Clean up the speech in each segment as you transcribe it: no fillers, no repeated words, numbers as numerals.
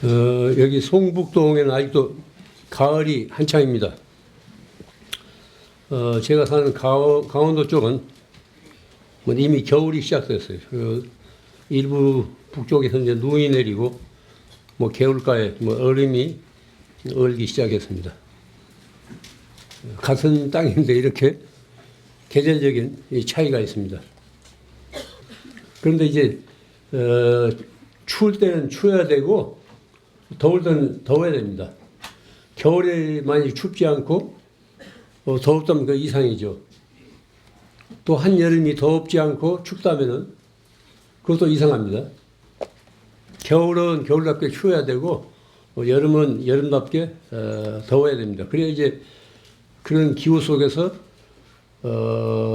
여기 송북동에는 아직도 가을이 한창입니다. 제가 사는 강원도 쪽은 뭐 이미 겨울이 시작됐어요. 일부 북쪽에서 이제 눈이 내리고 뭐 개울가에 뭐 얼음이 얼기 시작했습니다. 같은 땅인데 이렇게 계절적인 차이가 있습니다. 그런데 이제 추울 때는 추워야 되고 더울 때는 더워야 됩니다. 겨울에 많이 춥지 않고 더웠다면 그 이상이죠. 또 한여름이 더웁지 않고 춥다면은 그것도 이상합니다. 겨울은 겨울답게 추워야 되고 여름은 여름답게 더워야 됩니다. 그래야 이제 그런 기후 속에서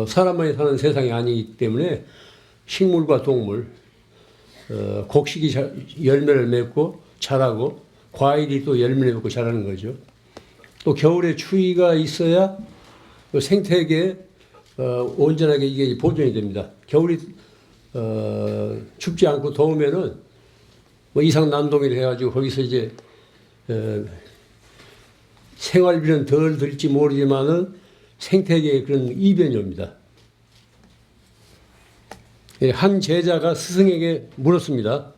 사람만이 사는 세상이 아니기 때문에 식물과 동물, 곡식이 열매를 맺고 자라고 과일이 또 열매를 맺고 자라는 거죠. 또 겨울에 추위가 있어야 생태계에 온전하게 이게 보존이 됩니다. 겨울이 춥지 않고 더우면은 뭐 이상 난동을 해가지고 거기서 이제 생활비는 덜 들지 모르지만은 생태계에 그런 이변이 옵니다. 한 제자가 스승에게 물었습니다.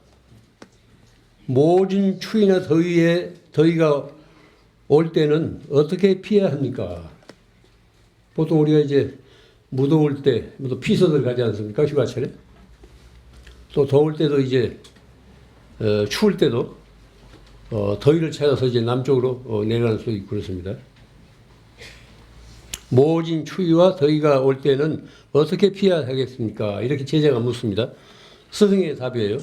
모진 추위나 더위가 올 때는 어떻게 피해야 합니까? 보통 우리가 이제 무더울 때, 피서들 가지 않습니까? 휴가철에. 또 더울 때도 이제, 추울 때도, 더위를 찾아서 이제 남쪽으로 내려가는 수도 있고 그렇습니다. 모진 추위와 더위가 올 때는 어떻게 피해야 하겠습니까? 이렇게 제자가 묻습니다. 스승의 답이에요.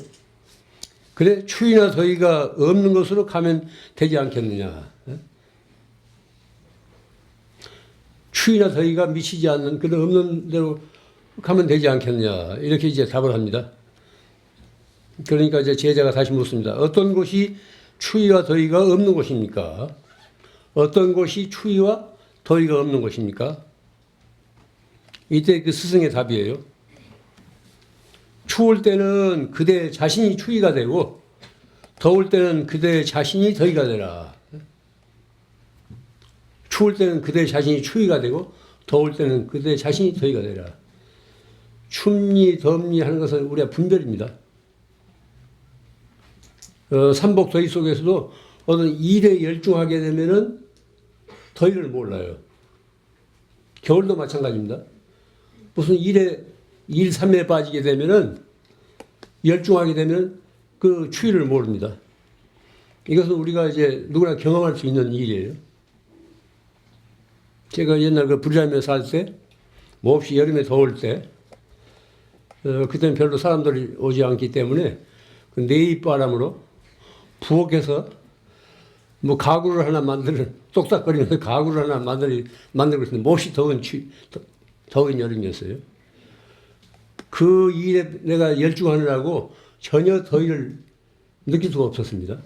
그래, 추위나 더위가 없는 곳으로 가면 되지 않겠느냐. 추위나 더위가 미치지 않는 그런 없는 데로 가면 되지 않겠느냐. 이렇게 이제 답을 합니다. 그러니까 이제 제자가 다시 묻습니다. 어떤 곳이 추위와 더위가 없는 곳입니까? 어떤 곳이 추위와 더위가 없는 곳입니까? 이때 그 스승의 답이에요. 추울 때는 그대 자신이 추위가 되고 더울 때는 그대 자신이 더위가 되라. 추울 때는 그대 자신이 추위가 되고 더울 때는 그대 자신이 더위가 되라. 춥니 덥니 하는 것은 우리가 분별입니다. 삼복 더위 속에서도 어떤 일에 열중하게 되면은 더위를 몰라요. 겨울도 마찬가지입니다. 무슨 일 삶에 빠지게 되면은 열중하게 되면 그 추위를 모릅니다. 이것은 우리가 이제 누구나 경험할 수 있는 일이에요. 제가 옛날 그 부리라며 살 때, 몹시 여름에 더울 때, 그때는 별로 사람들이 오지 않기 때문에 그 내입바람으로 부엌에서 뭐 가구를 하나 똑딱거리면서 가구를 하나 만들고 있었는데 몹시 더운 여름이었어요. 그 일에 내가 열중하느라고 전혀 더위를 느낄 수가 없었습니다.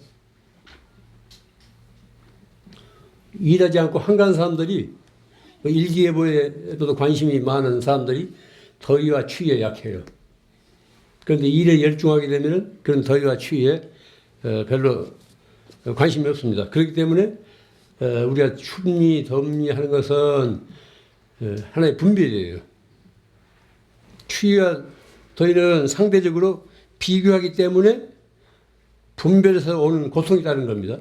일하지 않고 한가한 사람들이 일기예보에도 관심이 많은 사람들이 더위와 추위에 약해요. 그런데 일에 열중하게 되면 그런 더위와 추위에 별로 관심이 없습니다. 그렇기 때문에 우리가 춥니 덥니 하는 것은 하나의 분별이에요. 추위와 더위는 상대적으로 비교하기 때문에 분별에서 오는 고통이 다른 겁니다.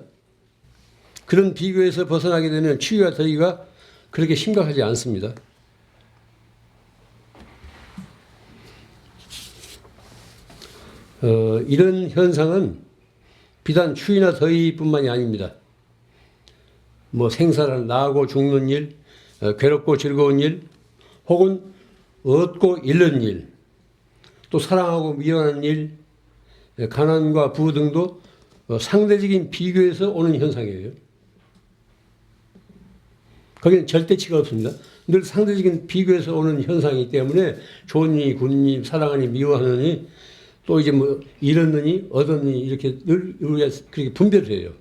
그런 비교에서 벗어나게 되면 추위와 더위가 그렇게 심각하지 않습니다. 이런 현상은 비단 추위나 더위뿐만이 아닙니다. 뭐 생사를 나고 죽는 일, 괴롭고 즐거운 일, 혹은 얻고 잃는 일, 또 사랑하고 미워하는 일, 가난과 부 등도 상대적인 비교에서 오는 현상이에요. 거기는 절대치가 없습니다. 늘 상대적인 비교에서 오는 현상이기 때문에 좋으니 굿니 사랑하니 미워하느니 또 이제 뭐 잃었느니 얻었니 이렇게 늘 우리가 그렇게 분별을 해요.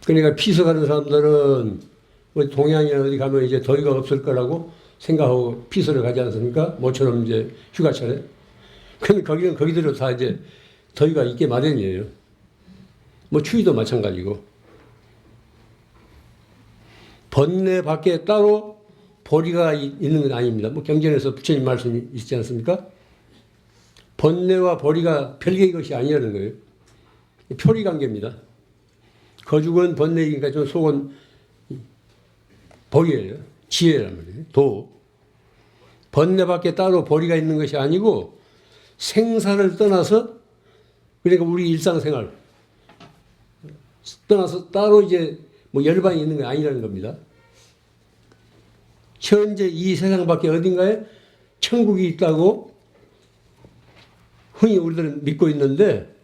그러니까 피서 가는 사람들은 우리 동양이나 어디 가면 이제 더위가 없을 거라고 생각하고 피서를 가지 않습니까? 모처럼 이제 휴가철에. 근데 거기는 거기대로 다 이제 더위가 있게 마련이에요. 뭐 추위도 마찬가지고. 번뇌 밖에 따로 보리가 있는 건 아닙니다. 뭐 경전에서 부처님 말씀이 있지 않습니까? 번뇌와 보리가 별개의 것이 아니라는 거예요. 표리 관계입니다. 거죽은 번뇌이니까 좀 속은 보리예요. 지혜란 말이에요. 도. 번뇌 밖에 따로 보리가 있는 것이 아니고 생사를 떠나서, 그러니까 우리 일상생활 떠나서 따로 이제 뭐 열반이 있는 게 아니라는 겁니다. 현재 이 세상 밖에 어딘가에 천국이 있다고 흔히 우리들은 믿고 있는데,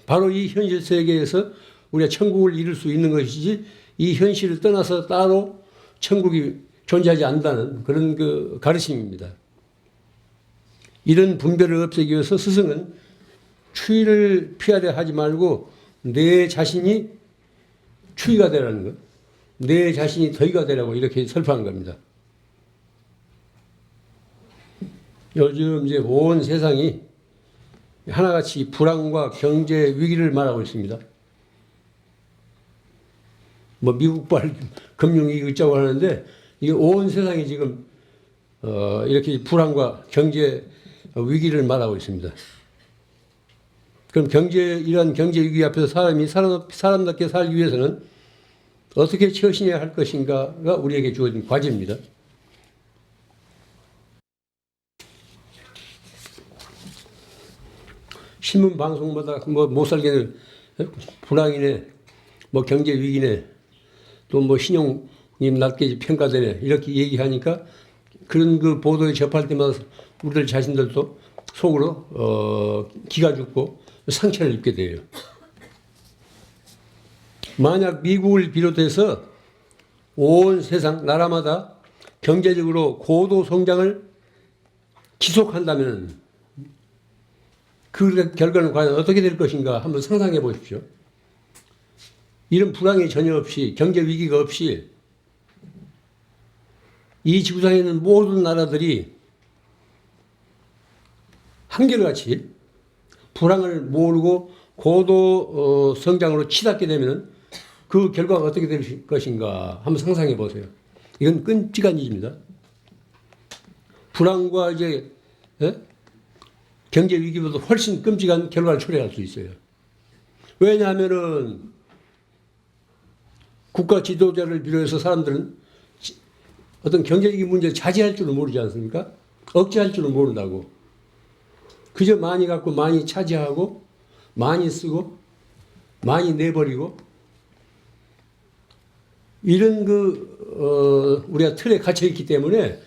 바로 이 현실 세계에서 우리가 천국을 이룰 수 있는 것이지, 이 현실을 떠나서 따로 천국이 존재하지 않는다는 그런 그 가르침입니다. 이런 분별을 없애기 위해서 스승은 추위를 피하려 하지 말고 내 자신이 추위가 되라는 것, 내 자신이 더위가 되라고 이렇게 설파한 겁니다. 요즘 이제 온 세상이 하나같이 불황과 경제 위기를 말하고 있습니다. 뭐 미국발 금융위기 있자고 하는데, 이게 온 세상이 지금 이렇게 불황과 경제 위기를 말하고 있습니다. 그럼 이러한 경제 위기 앞에서 사람이 사람답게 살기 위해서는 어떻게 처신해야 할 것인가가 우리에게 주어진 과제입니다. 신문 방송마다 뭐 못 살겠네, 불황이네, 뭐 경제 위기네, 또 뭐 신용이 낮게 평가되네, 이렇게 얘기하니까 그런 그 보도에 접할 때마다 우리들 자신들도 속으로 기가 죽고 상처를 입게 돼요. 만약 미국을 비롯해서 온 세상 나라마다 경제적으로 고도 성장을 지속한다면 그 결과는 과연 어떻게 될 것인가 한번 상상해 보십시오. 이런 불황이 전혀 없이, 경제 위기가 없이 이 지구상에 있는 모든 나라들이 한결같이 불황을 모르고 고도 성장으로 치닫게 되면 그 결과가 어떻게 될 것인가 한번 상상해 보세요. 이건 끔찍한 일입니다. 불황과 이제 경제 위기보다 훨씬 끔찍한 결과를 초래할 수 있어요. 왜냐하면은 국가 지도자를 비롯해서 사람들은 어떤 경제적인 문제를 자제할 줄은 모르지 않습니까? 억제할 줄은 모른다고. 그저 많이 갖고 많이 차지하고 많이 쓰고 많이 내버리고, 이런 우리가 틀에 갇혀 있기 때문에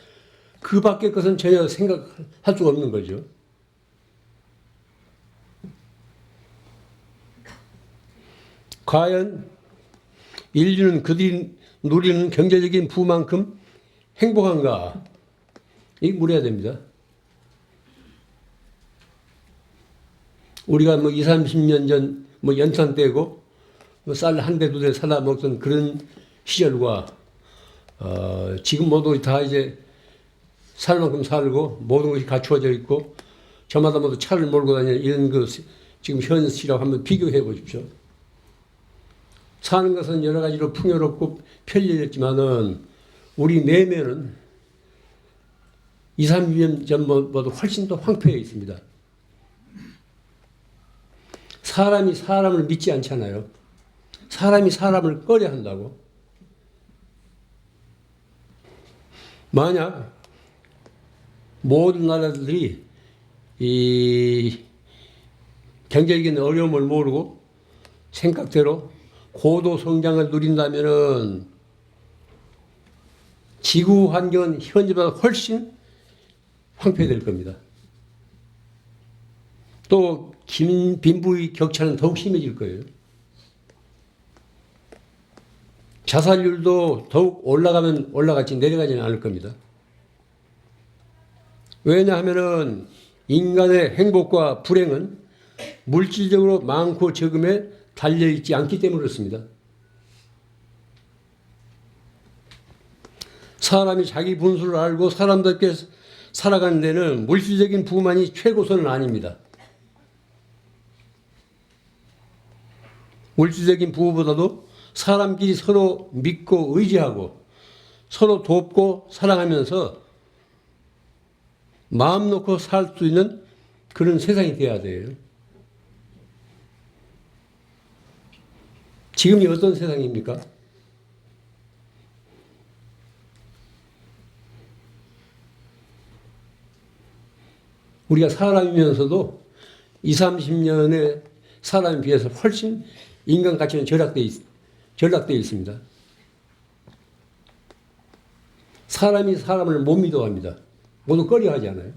그 밖의 것은 전혀 생각할 수가 없는 거죠. 과연 인류는 그들이 누리는 경제적인 부만큼 행복한가? 이게 물어야 됩니다. 우리가 뭐 20, 30년 전 뭐 연탄 떼고 뭐 쌀 한 대 두 대 사다 먹던 그런 시절과 지금 모두 다 이제 살 만큼 살고 모든 것이 갖추어져 있고 저마다 모두 차를 몰고 다니는 이런 지금 현실하고 한번 비교해 보십시오. 사는 것은 여러 가지로 풍요롭고 편리했지만은 우리 내면은 20, 30년 전보다 훨씬 더 황폐해 있습니다. 사람이 사람을 믿지 않잖아요. 사람이 사람을 꺼려 한다고. 만약 모든 나라들이 이 경제적인 어려움을 모르고 생각대로 고도 성장을 누린다면은 지구 환경은 현재보다 훨씬 황폐될 겁니다. 또 빈부의 격차는 더욱 심해질 거예요. 자살률도 더욱 올라가면 올라갔지 내려가지는 않을 겁니다. 왜냐하면은 인간의 행복과 불행은 물질적으로 많고 적음에 달려있지 않기 때문에 그렇습니다. 사람이 자기 분수를 알고 사람답게 살아가는 데는 물질적인 부만이 최고선은 아닙니다. 물질적인 부부보다도 사람끼리 서로 믿고 의지하고 서로 돕고 사랑하면서 마음 놓고 살 수 있는 그런 세상이 돼야 돼요. 지금이 어떤 세상입니까? 우리가 사람이면서도 20, 30년의 사람에 비해서 훨씬 인간 가치는 전락되어 있습니다. 사람이 사람을 못 믿어합니다. 모두 꺼려하지 않아요.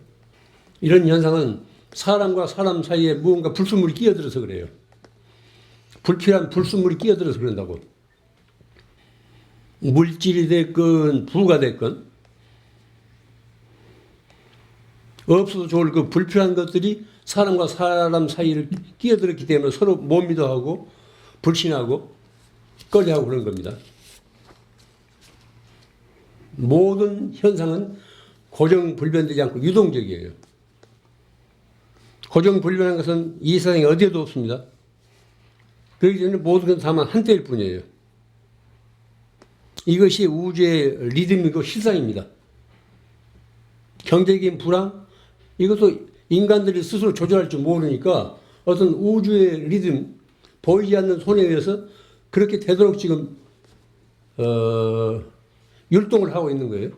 이런 현상은 사람과 사람 사이에 무언가 불순물이 끼어들어서 그래요. 불필요한 불순물이 끼어들어서 그런다고. 물질이 됐건 부가 됐건 없어도 좋을 그 불필요한 것들이 사람과 사람 사이를 끼어들었기 때문에 서로 못 믿어하고 불신하고 꺼려하고 그런 겁니다. 모든 현상은 고정불변되지 않고 유동적이에요. 고정불변한 것은 이 세상에 어디에도 없습니다. 그렇기 때문에 모든 것은 다만 한때일 뿐이에요. 이것이 우주의 리듬이고 실상입니다. 경제적인 불황, 이것도 인간들이 스스로 조절할 줄 모르니까 어떤 우주의 리듬, 보이지 않는 손에 의해서 그렇게 되도록 지금 율동을 하고 있는 거예요.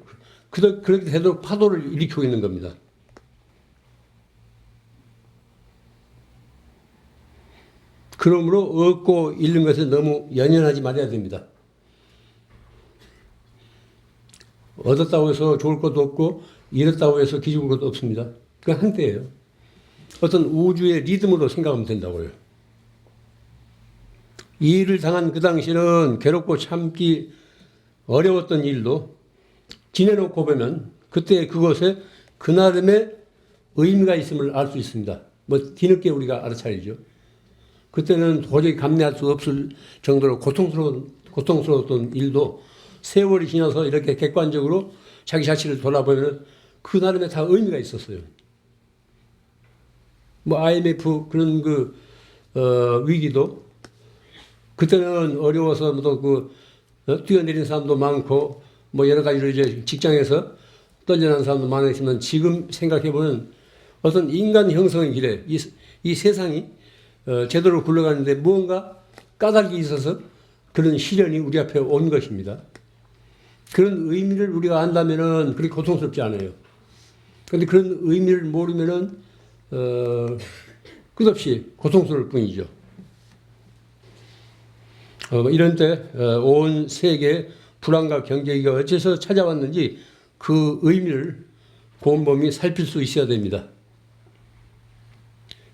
그렇게 되도록 파도를 일으키고 있는 겁니다. 그러므로 얻고 잃는 것에 너무 연연하지 말아야 됩니다. 얻었다고 해서 좋을 것도 없고 잃었다고 해서 기죽을 것도 없습니다. 그건 한때예요. 어떤 우주의 리듬으로 생각하면 된다고요. 이 일을 당한 그 당시는 괴롭고 참기 어려웠던 일도 지내놓고 보면 그때 그것에 그나름의 의미가 있음을 알 수 있습니다. 뭐 뒤늦게 우리가 알아차리죠. 그때는 도저히 감내할 수 없을 정도로 고통스러웠던 일도 세월이 지나서 이렇게 객관적으로 자기 자신을 돌아보면 그 나름의 다 의미가 있었어요. 뭐 IMF 그런 위기도 그때는 어려워서 또 뛰어내린 사람도 많고 뭐 여러 가지로 이제 직장에서 떨려난 사람도 많았지만 지금 생각해보면 어떤 인간 형성의 길에 이 세상이 제대로 굴러가는데 무언가 까닭이 있어서 그런 시련이 우리 앞에 온 것입니다. 그런 의미를 우리가 안다면은 그렇게 고통스럽지 않아요. 그런데 그런 의미를 모르면은 끝없이 고통스러울 뿐이죠. 이런 때 온 세계 불안과 경제위기가 어째서 찾아왔는지 그 의미를 곰곰이 살필 수 있어야 됩니다.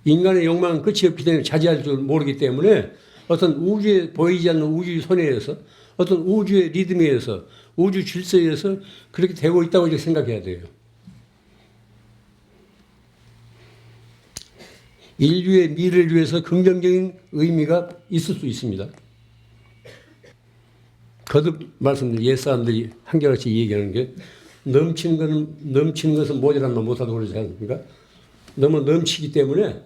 인간의 욕망은 끝이 없기 때문에 자제할 줄 모르기 때문에 어떤 우주에 보이지 않는 우주의 손에 의해서 어떤 우주의 리듬에 의해서 우주 질서에 의해서 그렇게 되고 있다고 이렇게 생각해야 돼요. 인류의 미래를 위해서 긍정적인 의미가 있을 수 있습니다. 거듭 말씀드린 옛사람들이 한결같이 얘기하는 게 넘치는 것은 모자란만 못하다고 그러지 않습니까? 너무 넘치기 때문에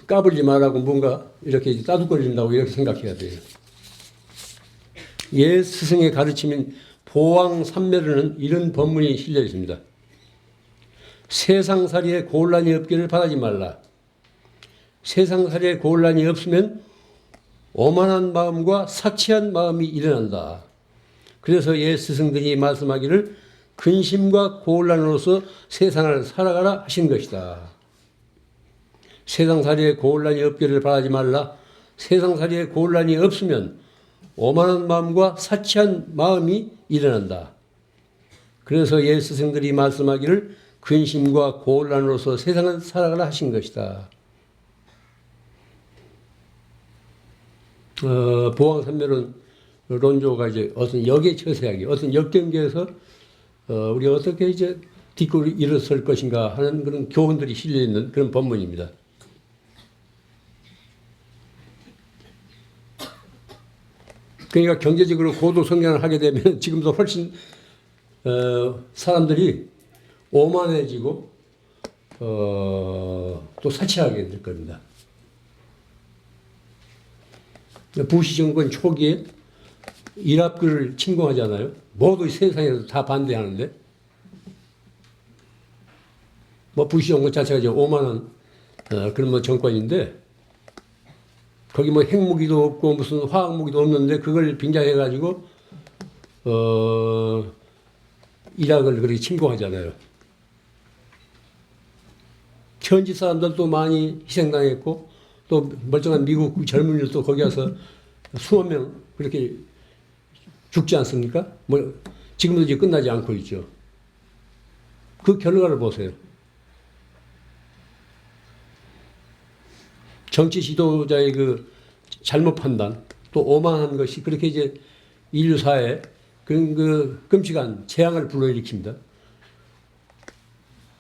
까불지 말라고 뭔가 이렇게 따둑거린다고 이렇게 생각해야 돼요. 옛 스승의 가르침인 보왕산매로는 이런 법문이 실려 있습니다. 세상살이에 곤란이 없기를 바라지 말라. 세상살이에 곤란이 없으면 오만한 마음과 사치한 마음이 일어난다. 그래서 옛 스승들이 말씀하기를 근심과 곤란으로서 세상을 살아가라 하신 것이다. 세상살이에 곤란이 없기를 바라지 말라. 세상살이에 곤란이 없으면 오만한 마음과 사치한 마음이 일어난다. 그래서 옛 스승들이 말씀하기를 근심과 곤란으로서 세상을 살아가라 하신 것이다. 보왕산매론 론조가 이제 어떤 역의 처세하기, 어떤 역경계에서 우리가 어떻게 이제 딛고 일어설 것인가 하는 그런 교훈들이 실려 있는 그런 법문입니다. 그러니까 경제적으로 고도 성장을 하게 되면 지금도 훨씬 사람들이 오만해지고 또 사치하게 될 겁니다. 부시 정권 초기에 일합교를 침공하잖아요. 모두 세상에서 다 반대하는데, 뭐 부시 정권 자체가 이제 오만한 그런 뭐 정권인데, 거기 뭐 핵무기도 없고 무슨 화학무기도 없는데 그걸 빙자해가지고 이락을 그렇게 침공하잖아요. 현지 사람들도 많이 희생당했고 또 멀쩡한 미국 젊은이들도 거기 가서 수만 명 그렇게 죽지 않습니까? 뭐 지금도 이제 끝나지 않고 있죠. 그 결과를 보세요. 정치 지도자의 그 잘못 판단, 또 오만한 것이 그렇게 이제 인류 사회에 그런 그 끔찍한 재앙을 불러일으킵니다.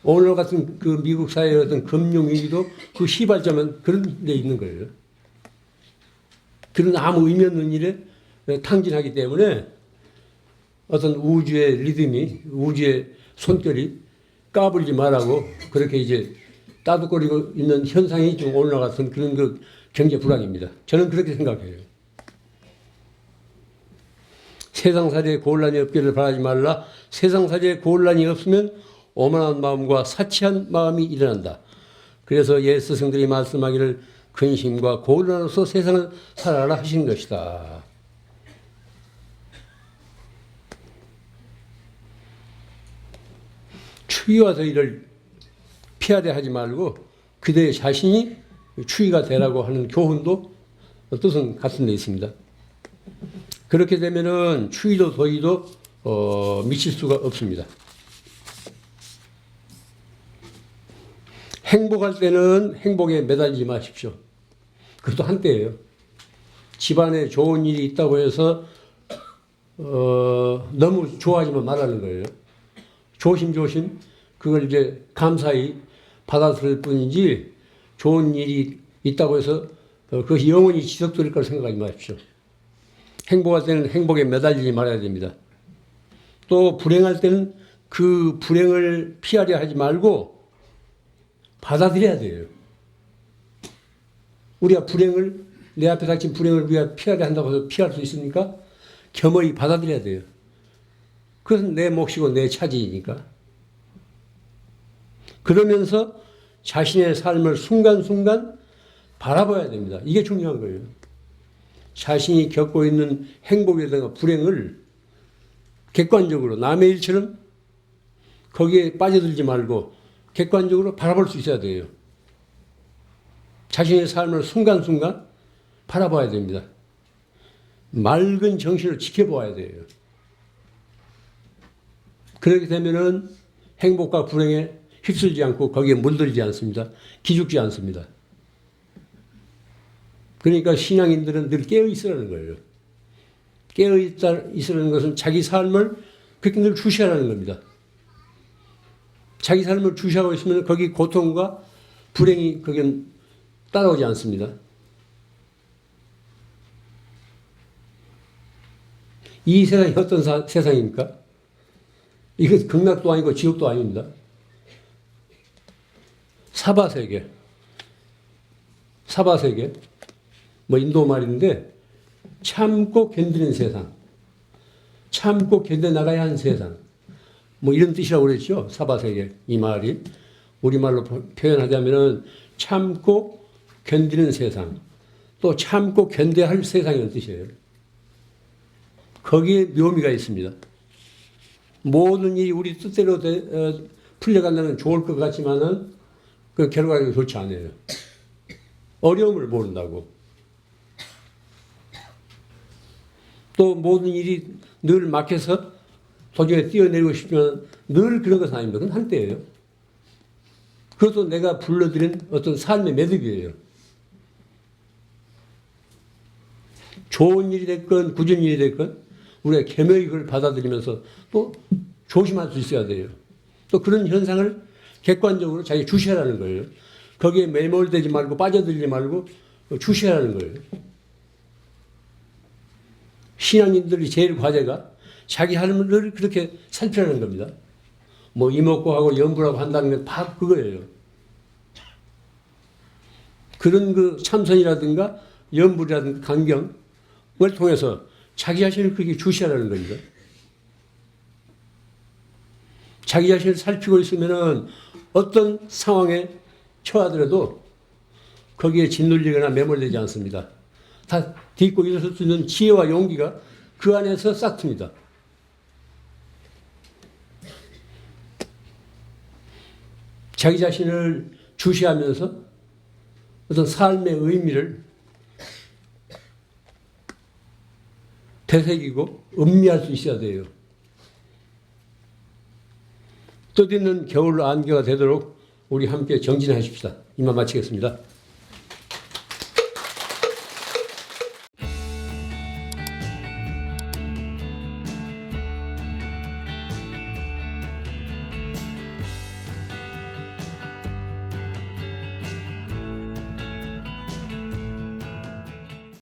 오늘 같은 그 미국 사회의 어떤 금융 위기도 그 시발점은 그런 데 있는 거예요. 그런 아무 의미 없는 일에 탕진하기 때문에 어떤 우주의 리듬이, 우주의 손결이 까불지 말라고 그렇게 이제 따뜻거리고 있는 현상이 좀 오늘 같은 그런 그 경제 불황입니다. 저는 그렇게 생각해요. 세상살이에 곤란이 없기를 바라지 말라. 세상살이에 곤란이 없으면 오만한 마음과 사치한 마음이 일어난다. 그래서 예수 스승들이 말씀하기를 근심과 곤란으로서 세상을 살아라 하시는 것이다. 추위와 더위를 피하려 하지 말고 그대 자신이 추위가 되라고 하는 교훈도 뜻은 같은 데 있습니다. 그렇게 되면은 추위도 더위도 미칠 수가 없습니다. 행복할 때는 행복에 매달리지 마십시오. 그것도 한때예요. 집안에 좋은 일이 있다고 해서 너무 좋아하지만 말라는 거예요. 조심조심 그걸 이제 감사히 받아들일 뿐이지 좋은 일이 있다고 해서 그것이 영원히 지속될 거라 생각하지 마십시오. 행복할 때는 행복에 매달리지 말아야 됩니다. 또 불행할 때는 그 불행을 피하려 하지 말고 받아들여야 돼요. 우리가 불행을, 내 앞에 닥친 불행을 우리가 피하려 한다고 해서 피할 수 있습니까? 겸허히 받아들여야 돼요. 그것은 내 몫이고 내 차지이니까. 그러면서 자신의 삶을 순간순간 바라봐야 됩니다. 이게 중요한 거예요. 자신이 겪고 있는 행복이라든가 불행을 객관적으로 남의 일처럼 거기에 빠져들지 말고 객관적으로 바라볼 수 있어야 돼요. 자신의 삶을 순간순간 바라봐야 됩니다. 맑은 정신을 지켜봐야 돼요. 그렇게 되면은 행복과 불행에 휩쓸지 않고 거기에 물들지 않습니다. 기죽지 않습니다. 그러니까 신앙인들은 늘 깨어있으라는 거예요. 깨어있으라는 것은 자기 삶을 그렇게 늘 주시하라는 겁니다. 자기 삶을 주시하고 있으면 거기 고통과 불행이 거기는 따라오지 않습니다. 이 세상이 어떤 세상입니까? 이것은 극락도 아니고 지옥도 아닙니다. 사바세계. 뭐 인도 말인데 참고 견디는 세상. 참고 견뎌나가야 하는 세상. 뭐 이런 뜻이라고 그랬죠. 사바세계. 이 말이. 우리말로 표현하자면 참고 견디는 세상. 또 참고 견뎌야 할 세상이라는 뜻이에요. 거기에 묘미가 있습니다. 모든 일이 우리 뜻대로 풀려간다면 좋을 것 같지만은 그 결과가 좋지 않아요. 어려움을 모른다고. 또 모든 일이 늘 막혀서 도중에 뛰어내리고 싶지만 늘 그런 것은 아닙니다. 그건 한때예요. 그것도 내가 불러들인 어떤 삶의 매듭이에요. 좋은 일이 됐건 굳은 일이 됐건 우리가 겸허히 그걸 받아들이면서 또 조심할 수 있어야 돼요. 또 그런 현상을 객관적으로 자기 주시하라는 거예요. 거기에 매몰되지 말고 빠져들지 말고 주시하라는 거예요. 신앙인들이 제일 과제가 자기 삶을 그렇게 살피라는 겁니다. 뭐 이목구하고 염불하고 한다는 게 다 그거예요. 그런 그 참선이라든가 염불이라든가 강경 통해서 자기 자신을 그렇게 주시하라는 겁니다. 자기 자신을 살피고 있으면은 어떤 상황에 처하더라도 거기에 짓눌리거나 매몰되지 않습니다. 다 딛고 일어설 수 있는 지혜와 용기가 그 안에서 싹틉니다. 자기 자신을 주시하면서 어떤 삶의 의미를 되새기고 음미할 수 있어야 돼요. 뜻있는 겨울 안개가 되도록 우리 함께 정진하십시다. 이만 마치겠습니다.